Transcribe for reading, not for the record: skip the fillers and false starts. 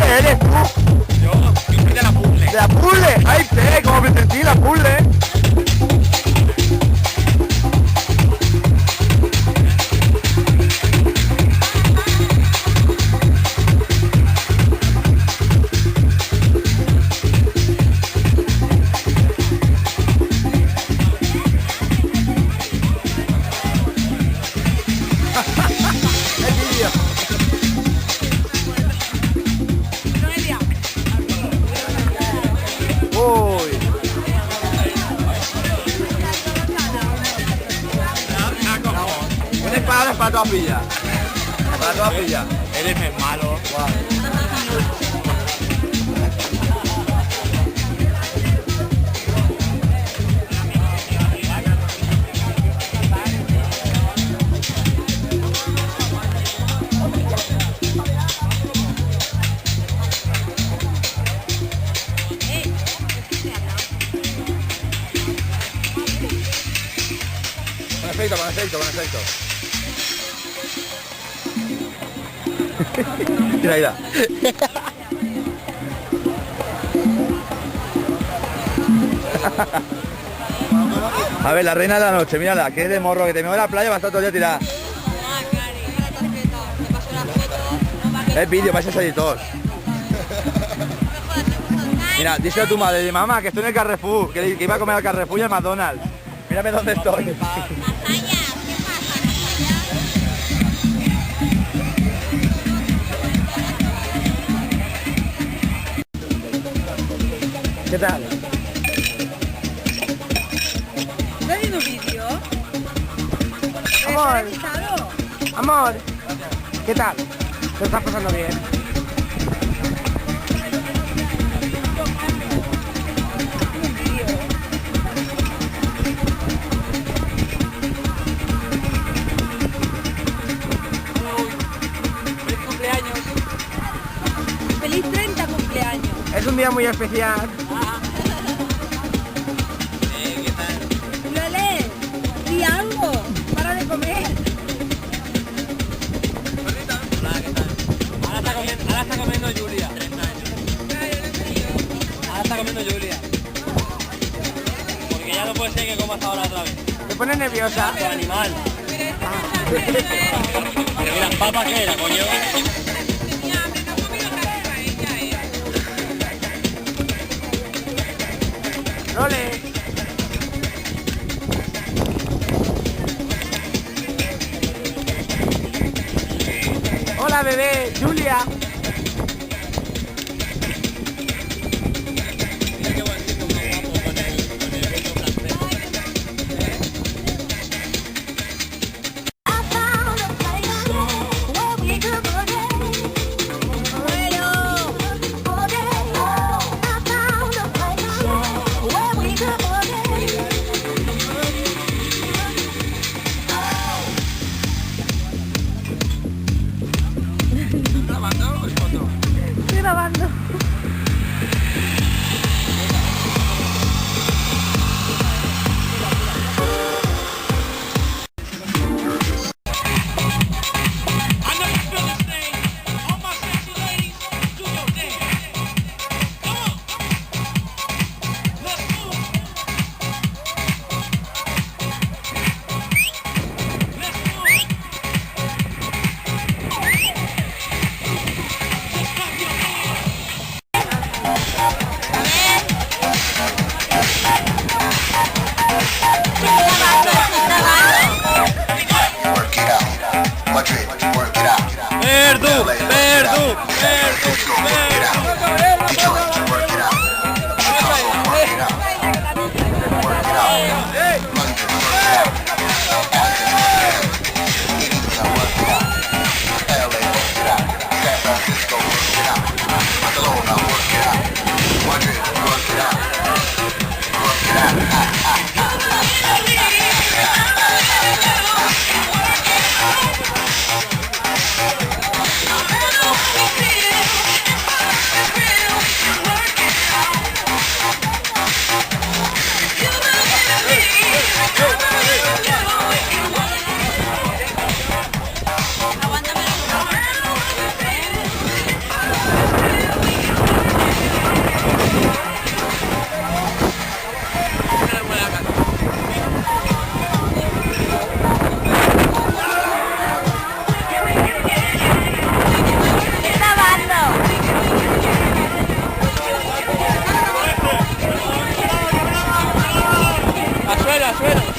eres tú? Yo soy de la puzzle. ¿De la puzzle? ¡Ay, pe! ¿Cómo me sentí la puzzle? ¡El vídeo! Uy. Una espada para todas pillas. Para todas pillas. Eres malo. Con efecto. Mira, mira. A ver, la reina de la noche, mírala, que es de morro, que te mueve la playa, va a estar todo el día tirada. Es vídeo, vais a salir todos. Mira, díselo a tu madre, de mamá, que estoy en el Carrefour, que iba a comer al Carrefour y al McDonald's. Mírame dónde estoy. ¿Qué tal? ¿Estás viendo un vídeo? Amor, ¿Realizado? amor, ¿qué tal? ¿Te estás pasando bien? ¡Feliz cumpleaños! ¡Feliz 30 cumpleaños! Es un día muy especial. ¿Qué tal? ¡Lele! ¡Di algo! ¡Para de comer! Hola, ¿qué tal? Ahora está comiendo Julia. 30 años. Ahora está comiendo Julia. Porque ya no puede ser que comas ahora otra vez. ¿Te pones nerviosa? ¡Qué animal! Pero mira, ¿papa qué era, coño? ¡Role! Hola, bebé, Julia. Mira qué bonito, qué guapo con el bello francés. ¿Grabando? suelo, al suelo.